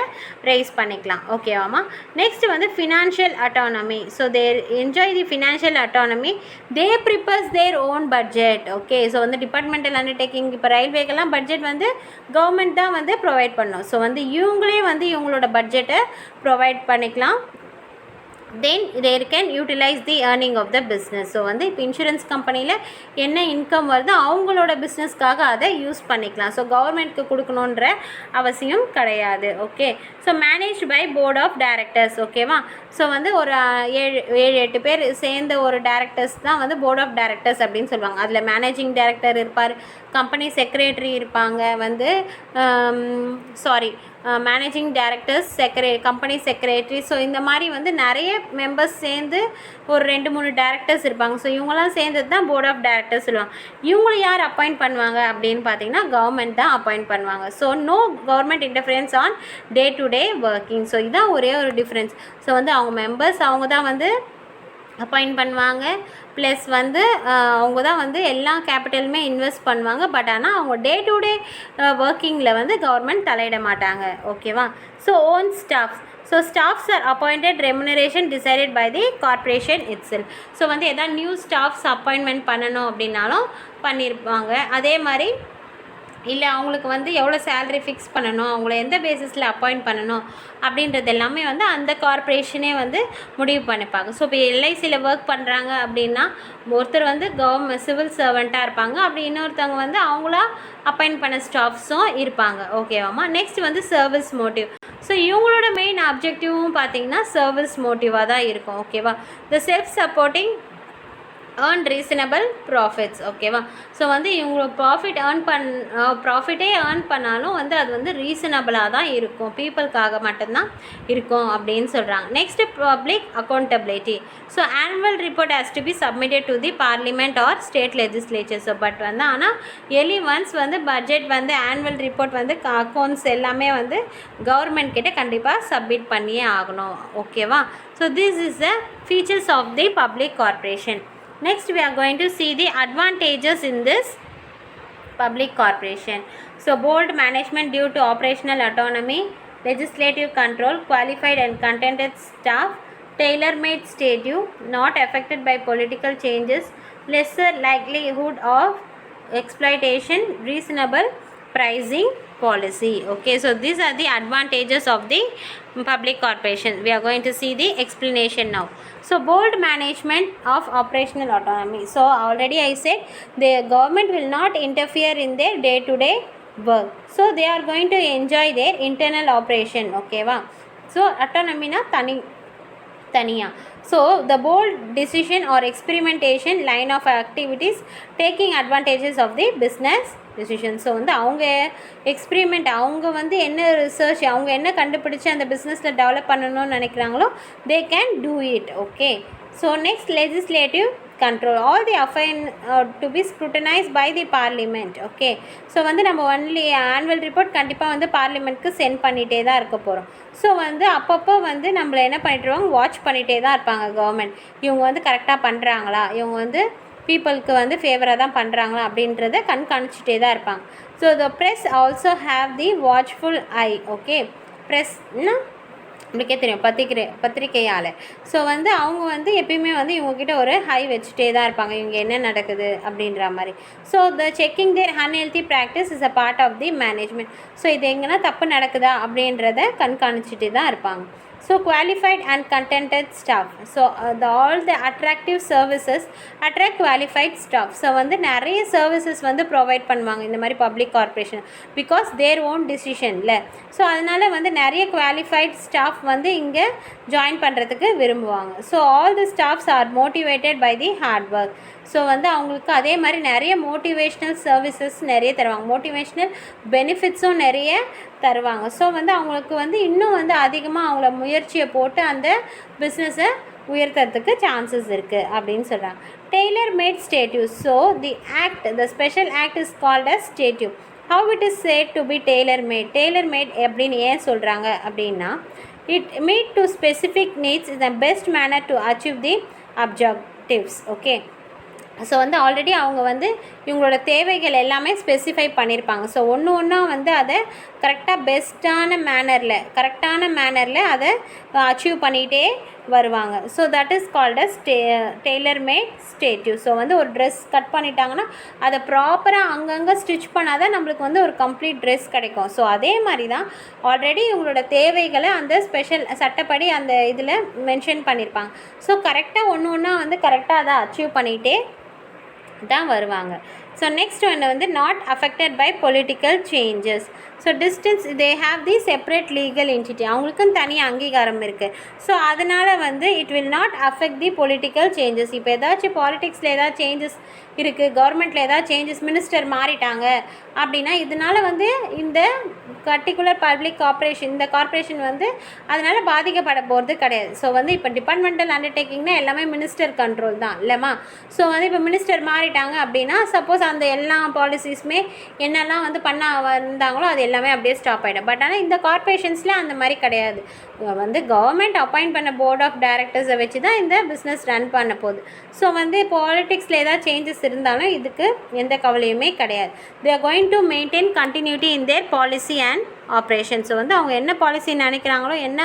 ரைஸ் பண்ணிக்கலாம். ஓகேவாம்மா. நெக்ஸ்ட் வந்து financial autonomy. So they enjoy the financial autonomy. They prepares their own budget. Okay, so வந்து departmental undertaking இப்போ ரயில்வேக்கெல்லாம் பட்ஜெட் வந்து கவர்மெண்ட் தான் வந்து ப்ரொவைட் பண்ணணும். ஸோ வந்து இவங்களே வந்து இவங்களோட பட்ஜெட்டை ப்ரொவைட் பண்ணிக்கலாம். Then there can utilise the earning of the business. So வந்து இப்போ இன்சூரன்ஸ் கம்பெனியில் என்ன இன்கம் வருதோ அவங்களோட பிஸ்னஸ்க்காக அதை யூஸ் பண்ணிக்கலாம். ஸோ கவர்மெண்ட்க்கு கொடுக்கணுன்ற அவசியம் கிடையாது. Okay, so manage by board of directors. ஓகேவா, ஸோ வந்து ஒரு 7-8 பேர் சேர்ந்த ஒரு டைரக்டர்ஸ் தான் வந்து போர்ட் ஆஃப் டைரக்டர்ஸ் அப்படின்னு சொல்லுவாங்க. அதில் மேனேஜிங் டைரக்டர் இருப்பார், கம்பெனி செக்ரட்டரி இருப்பாங்க, வந்து managing directors, company secretary. So இந்த மாதிரி வந்து நிறைய மெம்பர்ஸ் சேர்ந்து ஒரு 2-3 டைரக்டர்ஸ் இருப்பாங்க. ஸோ இவங்களாம் சேர்ந்தது தான் போர்ட் ஆஃப் டைரக்டர்ஸ் சொல்லுவாங்க. இவங்களை யார் அப்பாயிண்ட் பண்ணுவாங்க அப்படின்னு பார்த்தீங்கன்னா கவர்மெண்ட் தான் அப்பாயிண்ட் பண்ணுவாங்க. So no government interference on day to day working. So இதுதான் ஒரே ஒரு டிஃப்ரென்ஸ். ஸோ வந்து அவங்க மெம்பர்ஸ் அவங்க தான் வந்து அப்பாயிண்ட் பண்ணுவாங்க, ப்ளஸ் வந்து அவங்க தான் வந்து எல்லா கேபிட்டலுமே இன்வெஸ்ட் பண்ணுவாங்க. பட் ஆனால் அவங்க டே டு டே ஒர்க்கிங்கில் வந்து கவர்மெண்ட் தலையிட மாட்டாங்க. ஓகேவா. So own staffs. So staffs are appointed remuneration decided by the corporation itself. So வந்து எதாவது நியூ ஸ்டாஃப்ஸ் அப்பாயின்மெண்ட் பண்ணணும் அப்படின்னாலும் பண்ணியிருப்பாங்க. அதே மாதிரி இல்லை அவங்களுக்கு வந்து எவ்வளோ சேலரி ஃபிக்ஸ் பண்ணணும், அவங்கள எந்த பேசிஸில் அப்பாயிண்ட் பண்ணணும் அப்படின்றது எல்லாமே வந்து அந்த கார்பரேஷனே வந்து முடிவு பண்ணிப்பாங்க. ஸோ இப்போ எல்ஐசியில் ஒர்க் பண்ணுறாங்க அப்படின்னா ஒருத்தர் வந்து சிவில் சர்வெண்ட்டாக இருப்பாங்க, அப்படி இன்னொருத்தவங்க வந்து அவங்களா அப்பாயிண்ட் பண்ண ஸ்டாஃப்ஸும் இருப்பாங்க. ஓகேவாம்மா. நெக்ஸ்ட் வந்து சர்வீஸ் மோட்டிவ். ஸோ இவங்களோட மெயின் அப்ஜெக்டிவும் பார்த்திங்கன்னா சர்வீஸ் மோட்டிவாக தான் இருக்கும். ஓகேவா. த self supporting earn reasonable profits. ஓகேவா. ஸோ வந்து இவங்க ப்ராஃபிட்டே ஏர்ன் பண்ணாலும் வந்து அது வந்து ரீசனபிளாக தான் இருக்கும், பீப்புளுக்காக மட்டும்தான் இருக்கும் அப்படின்னு சொல்கிறாங்க. Next public accountability. So annual report has to be submitted to the parliament or state legislature. So but வந்து ஆனால் எர்லி ஒன்ஸ் வந்து பட்ஜெட் வந்து ஆனுவல் ரிப்போர்ட் வந்து அக்கௌண்ட்ஸ் எல்லாமே வந்து கவர்மெண்ட் கிட்ட கண்டிப்பாக சப்மிட் பண்ணியே ஆகணும். ஓகேவா. So this is the features of the public corporation. Next we are going to see the advantages in this public corporation. So bold management due to operational autonomy, legislative control, qualified and contented staff, tailor-made statute, not affected by political changes, lesser likelihood of exploitation, reasonable pricing policy. Okay, so these are the advantages of the public corporation. We are going to see the explanation now. So bold management of operational autonomy. So already I said the government will not interfere in their day to day work. So they are going to enjoy their internal operation. Okay va. So autonomy na taniya. So the bold decision or experimentation line of activities taking advantages of the business decision. So வந்து அவங்க experiment, அவங்க வந்து என்ன research, அவங்க என்ன கண்டுபிடிச்சி அந்த பிஸ்னஸில் டெவலப் பண்ணணும்னு நினைக்கிறாங்களோ they can do it. Okay. So next legislative control. All the offense to be scrutinized by the parliament. Okay. So வந்து நம்ம ஒன்லி ஆனுவல் ரிப்போர்ட் கண்டிப்பாக வந்து பார்லிமெண்ட்க்கு சென்ட் பண்ணிகிட்டே தான் இருக்க போகிறோம். ஸோ வந்து அப்பப்போ வந்து நம்மளை என்ன பண்ணிட்டுருவாங்க, வாட்ச் பண்ணிகிட்டே தான் இருப்பாங்க கவர்மெண்ட். இவங்க வந்து கரெக்டாக பண்ணுறாங்களா, இவங்க வந்து பீப்புளுக்கு வந்து ஃபேவராக தான் பண்ணுறாங்களா அப்படின்றத கண்காணிச்சிட்டே தான் இருப்பாங்க. So the press also have the watchful eye. Okay. ப்ரெஸ்னா உங்களுக்கே தெரியும், பத்திரிக்கையால். ஸோ வந்து அவங்க வந்து எப்பயுமே வந்து இவங்ககிட்ட ஒரு ஹை வச்சுட்டே தான் இருப்பாங்க, இவங்க என்ன நடக்குது அப்படின்ற மாதிரி. So the checking their unhealthy practice is a part of the management. So இது எங்கன்னா தப்பு நடக்குதா அப்படின்றத கண்காணிச்சிட்டே தான் இருப்பாங்க. So qualified and contented staff. So all the attractive services attract qualified staff. So வந்து நிறைய சர்வீசஸ் வந்து ப்ரொவைட் பண்ணுவாங்க இந்த மாதிரி public corporation, because their own டிசிஷனில். ஸோ அதனால் வந்து நிறைய குவாலிஃபைட் ஸ்டாஃப் வந்து இங்கே ஜாயின் பண்ணுறதுக்கு விரும்புவாங்க. So all the staffs are motivated by the hard work. So வந்து அவங்களுக்கு அதே மாதிரி நிறைய மோட்டிவேஷ்னல் சர்வீசஸ் நிறைய தருவாங்க, மோட்டிவேஷ்னல் பெனிஃபிட்ஸும் நிறைய தருவாங்க. ஸோ வந்து அவங்களுக்கு வந்து இன்னும் வந்து அதிகமாக அவங்கள முயற்சியை போட்டு அந்த பிஸ்னஸை உயர்த்துறதுக்கு சான்சஸ் இருக்குது அப்படின்னு சொல்கிறாங்க. Tailor made statutes. So the special act is called as statute. How it is said to be tailor made. Tailor made அப்படின்னு ஏன் சொல்கிறாங்க அப்படின்னா, it meet to specific needs in the best manner to achieve the objectives. Okay, so வந்து already அவங்க வந்து இவங்களோட தேவைகள் எல்லாமே ஸ்பெசிஃபை பண்ணியிருப்பாங்க. ஸோ ஒன்றா வந்து அதை கரெக்டான மேனரில் அதை அச்சீவ் பண்ணிகிட்டே வருவாங்க. So that is called as tailor made statute. So வந்து ஒரு ட்ரெஸ் கட் பண்ணிட்டாங்கன்னா அதை ப்ராப்பராக அங்கங்கே ஸ்டிச் பண்ணால் தான் நம்மளுக்கு வந்து ஒரு கம்ப்ளீட் ட்ரெஸ் கிடைக்கும். ஸோ அதே மாதிரி தான் ஆல்ரெடி இவங்களோட தேவைகளை அந்த ஸ்பெஷல் சட்டப்படி அந்த இதில் மென்ஷன் பண்ணியிருப்பாங்க. ஸோ கரெக்டாக ஒன்றா வந்து கரெக்டாக அதை அச்சீவ் பண்ணிகிட்டே தான் வருவாங்க. ஸோ நெக்ஸ்ட் ஒன்று வந்து not affected by political changes. So distance they have the separate legal entity, அவங்களுக்கும் தனி அங்கீகாரம் இருக்குது. ஸோ அதனால் வந்து it will not affect the political changes. இப்போ ஏதாச்சும் பாலிட்டிக்ஸில் ஏதாவது சேஞ்சஸ் இருக்குது, கவர்மெண்ட்டில் ஏதாவது சேஞ்சஸ், மினிஸ்டர் மாறிட்டாங்க அப்படின்னா இதனால் வந்து இந்த பர்டிகுலர் பப்ளிக் கார்பரேஷன் இந்த கார்பரேஷன் வந்து அதனால் பாதிக்கப்பட போகிறது கிடையாது. ஸோ வந்து இப்போ டிபார்ட்மெண்டல் அண்டர்டேக்கிங்னா எல்லாமே மினிஸ்டர் கண்ட்ரோல் தான் இல்லைம்மா. ஸோ வந்து இப்போ மினிஸ்டர் மாறிட்டாங்க அப்படின்னா சப்போஸ் அந்த எல்லா பாலிசிஸுமே என்னெல்லாம் வந்து பண்ண வந்தாங்களோ அது எல்லாமே அப்படியே ஸ்டாப் ஆகிடும். பட் ஆனால் இந்த கார்பரேஷன்ஸில் அந்த மாதிரி கிடையாது. வந்து கவர்மெண்ட் அப்பாயிண்ட் பண்ண போர்ட் ஆஃப் டைரக்டர்ஸை வச்சு தான் இந்த பிஸ்னஸ் ரன் பண்ண போகுது. ஸோ வந்து பாலிட்டிக்ஸில் ஏதாவது சேஞ்சஸ் இருந்தாலும் இதுக்கு எந்த கவலையுமே கிடையாது. They are going to maintain continuity in their policy and operation. So வந்து அவங்க என்ன பாலிசி நினைக்கிறாங்களோ, என்ன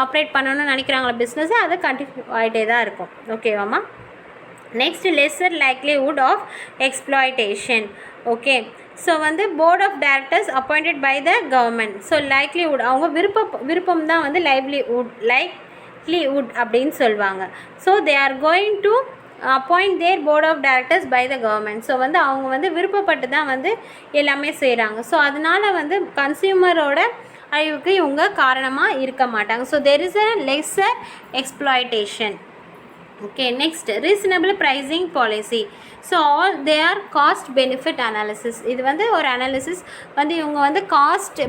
ஆப்ரேட் பண்ணணும்னு நினைக்கிறாங்களோ பிஸ்னஸை அதை கண்டினியூ ஆகிட்டே தான் இருக்கும். ஓகேவாம்மா. Next lesser likelihood of exploitation. Okay, so வந்து board of directors appointed by the government. So likelihood அவங்க விருப்பம் தான் வந்து லைக்லிஹுட் அப்படின்னு சொல்லுவாங்க. So they are going to appoint their board of directors by the government. So வந்து அவங்க வந்து விருப்பப்பட்டு தான் வந்து எல்லாமே செய்கிறாங்க. ஸோ அதனால் வந்து கன்சியூமரோட அழிவுக்கு இவங்க காரணமாக இருக்க மாட்டாங்க. So there is a lesser exploitation. Okay, next reasonable pricing policy. So all they are cost benefit analysis. இது வந்து ஒரு அனாலிசிஸ் வந்து இவங்க வந்து காஸ்ட்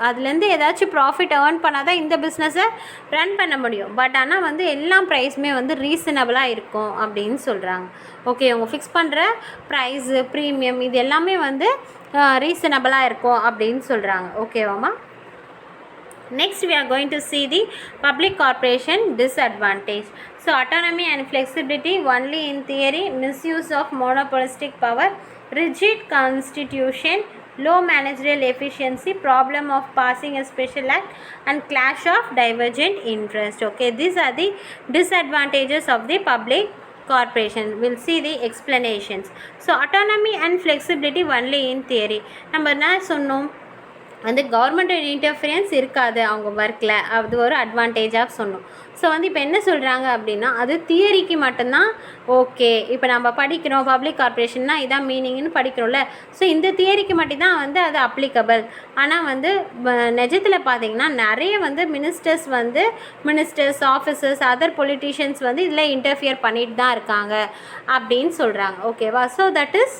அதுலேருந்து ஏதாச்சும் ப்ராஃபிட் ஏர்ன் பண்ணால் தான் இந்த பிஸ்னஸை ரன் பண்ண முடியும். பட் ஆனால் வந்து எல்லா ப்ரைஸுமே வந்து ரீசனபிளாக இருக்கும் அப்படின்னு சொல்கிறாங்க. ஓகே, இவங்க ஃபிக்ஸ் பண்ணுற ப்ரைஸு ப்ரீமியம் இது எல்லாமே வந்து ரீசனபிளாக இருக்கும் அப்படின்னு சொல்கிறாங்க. ஓகேவாம்மா. Next we are going to see the public corporation disadvantage. So autonomy and flexibility only in theory, misuse of monopolistic power, rigid constitution, low managerial efficiency, problem of passing a special act and clash of divergent interest. Okay, these are the disadvantages of the public corporation. We'll see the explanations. So autonomy and flexibility only in theory. நம்ம என்ன சொன்னோம், வந்து government interference இருக்காது அவங்க ஒர்க்கில், அது ஒரு அட்வான்டேஜாக சொன்னோம். ஸோ வந்து இப்போ என்ன சொல்கிறாங்க அப்படின்னா அது தியரிக்கு மட்டும்தான் ஓகே. இப்போ நம்ம படிக்கிறோம் பப்ளிக் கார்பரேஷன்னா இதான் மீனிங்னு படிக்கிறோம்ல. ஸோ இந்த தியரிக்கு மட்டும்தான் வந்து அது அப்ளிகபிள். ஆனால் வந்து நிஜத்தில் பார்த்திங்கன்னா நிறைய வந்து மினிஸ்டர்ஸ் ஆஃபீஸர்ஸ் அதர் பொலிட்டீஷியன்ஸ் வந்து இதில் இன்டர்ஃபியர் பண்ணிட்டு தான் இருக்காங்க அப்படின்னு சொல்கிறாங்க. ஓகேவா. So that is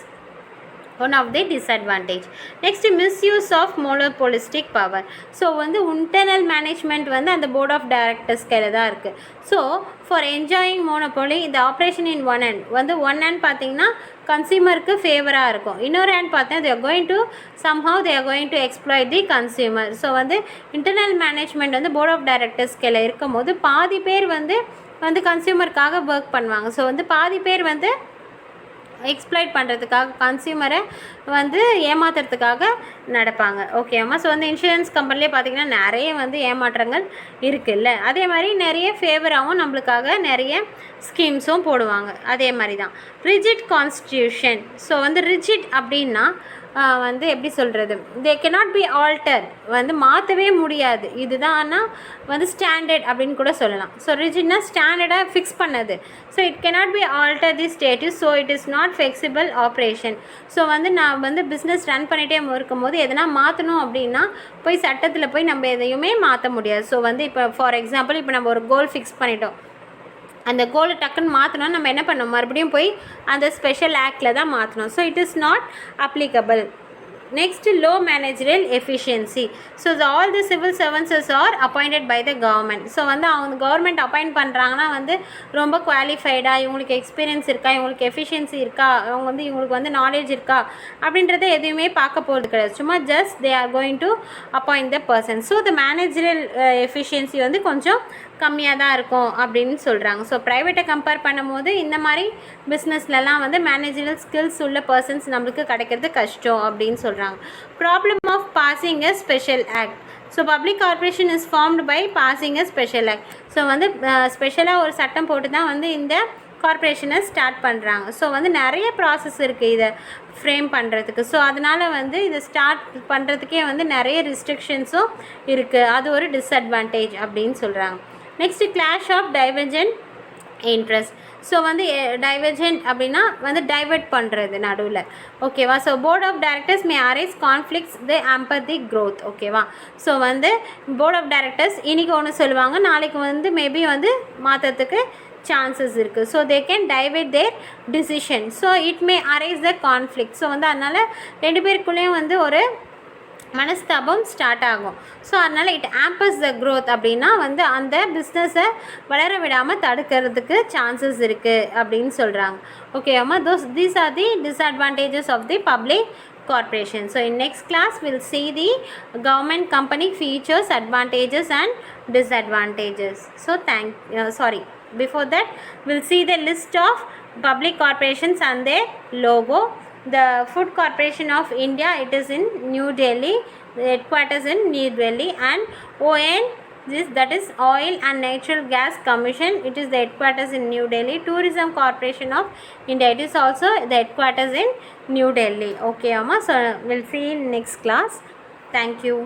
one of the disadvantage. Next, misuse of monopolistic power. So வந்து internal management வந்து அந்த board of directors கையில் தான் இருக்குது. So for enjoying monopoly the operation in one hand வந்து one hand பார்த்திங்கன்னா கன்சியூமருக்கு ஃபேவராக இருக்கும், இன்னொரு ஹேண்ட் பார்த்தீங்கன்னா they are going to somehow they are going to exploit the consumer. So வந்து இன்டர்னல் மேனேஜ்மெண்ட் வந்து போர்ட் ஆஃப் டைரக்டர்ஸ் கையில் இருக்கும் போது பாதி பேர் வந்து கன்சியூமருக்காக ஒர்க் பண்ணுவாங்க. ஸோ வந்து பாதி பேர் வந்து எக்ஸ்ப்ளாய்ட் பண்ணுறதுக்காக கன்சியூமரை வந்து ஏமாத்துறதுக்காக நடப்பாங்க. ஓகேம்மா. ஸோ வந்து இன்சூரன்ஸ் கம்பெனிலே பார்த்திங்கன்னா நிறைய வந்து ஏமாற்றங்கள் இருக்குல்ல, அதே மாதிரி நிறைய ஃபேவராகவும் நம்மளுக்காக நிறைய ஸ்கீம்ஸும் போடுவாங்க. அதே மாதிரி தான் ரிஜிட் கான்ஸ்டியூஷன். ஸோ வந்து ரிஜிட் அப்படின்னா வந்து எப்படி சொல்கிறது, தே cannot be altered, வந்து மாற்றவே முடியாது. இதுதான் ஆனால் வந்து ஸ்டாண்டர்ட் அப்படின்னு கூட சொல்லலாம். ஸோ ரிஜிட்னா ஸ்டாண்டர்டாக ஃபிக்ஸ் பண்ணது. So it cannot be alter the status, so it is not flexible operation. So வந்து நான் வந்து பிஸ்னஸ் ரன் பண்ணிகிட்டே இருக்கும்போது எதனா மாற்றணும் அப்படின்னா போய் சட்டத்தில் போய் நம்ம எதையுமே மாற்ற முடியாது. ஸோ வந்து இப்போ ஃபார் எக்ஸாம்பிள் இப்போ நம்ம ஒரு கோல் ஃபிக்ஸ் பண்ணிட்டோம், அந்த கோலை டக்குன்னு மாற்றணும், நம்ம என்ன பண்ணோம், மறுபடியும் போய் அந்த ஸ்பெஷல் ஆக்டில் தான் மாற்றணும். So it is not applicable. Next, low managerial efficiency. So all the civil servants are appointed by the government. So வந்து அவங்க கவர்மெண்ட் அப்பாயிண்ட் பண்ணுறாங்கன்னா வந்து ரொம்ப குவாலிஃபைடாக, இவங்களுக்கு எக்ஸ்பீரியன்ஸ் இருக்கா, இவங்களுக்கு எஃபிஷியன்சி இருக்கா, அவங்க வந்து இவங்களுக்கு வந்து நாலேஜ் இருக்கா அப்படின்றத எதுவுமே பார்க்க போகிறது கிடையாது. சும்மா just they are going to appoint the person. So the managerial efficiency வந்து கொஞ்சம் கம்மியாக தான் இருக்கும் அப்படின்னு சொல்கிறாங்க. ஸோ ப்ரைவேட்டை கம்பேர் பண்ணும்போது இந்த மாதிரி பிஸ்னஸ்லலாம் வந்து மேனேஜரல் ஸ்கில்ஸ் உள்ள பர்சன்ஸ் நம்மளுக்கு கிடைக்கிறது கஷ்டம் அப்படின்னு சொல்கிறாங்க. Problem of passing a special act. So public corporation is formed by passing a special act. So வந்து ஸ்பெஷலாக ஒரு சட்டம் போட்டு தான் வந்து இந்த கார்பரேஷனை ஸ்டார்ட் பண்ணுறாங்க. ஸோ வந்து நிறைய ப்ராசஸ் இருக்குது இதை ஃப்ரேம் பண்ணுறதுக்கு. ஸோ அதனால் வந்து இதை ஸ்டார்ட் பண்ணுறதுக்கே வந்து நிறைய ரெஸ்ட்ரிக்ஷன்ஸும் இருக்குது. அது ஒரு டிஸ்அட்வான்டேஜ் அப்படின்னு சொல்கிறாங்க. Next clash of divergent interest. So வந்து டைவர்ஜென்ட் அப்படின்னா வந்து டைவர்ட் பண்ணுறது நடுவில், ஓகேவா. So board of directors may arise conflicts the hamper the growth, ஓகேவா. ஸோ வந்து போர்ட் ஆஃப் டைரக்டர்ஸ் இன்றைக்கி ஒன்று சொல்லுவாங்க, நாளைக்கு வந்து மேபி வந்து மாற்றத்துக்கு சான்சஸ் இருக்குது. So they can divert their decision. So it may arise the conflict. So வந்து அதனால் ரெண்டு பேருக்குள்ளேயும் வந்து ஒரு மனஸ்தாபம் ஸ்டார்ட் ஆகும். ஸோ அதனால் இட் ஆம்பர்ஸ் த க்ரோத் அப்படின்னா வந்து அந்த பிஸ்னஸை வளர விடாமல் தடுக்கிறதுக்கு சான்சஸ் இருக்குது அப்படின்னு சொல்கிறாங்க. ஓகேவாம்மா. These are the disadvantages of the public corporation. So in next class we'll see the government company features, advantages and disadvantages. So before that we'll see the list of public corporations and their logo. The Food Corporation of India, it is in New Delhi, the headquarters in New Delhi, and that is Oil and Natural Gas Commission, it is the headquarters in New Delhi. Tourism Corporation of India, it is also the headquarters in New Delhi. Okay amma, so we'll see in next class. Thank you.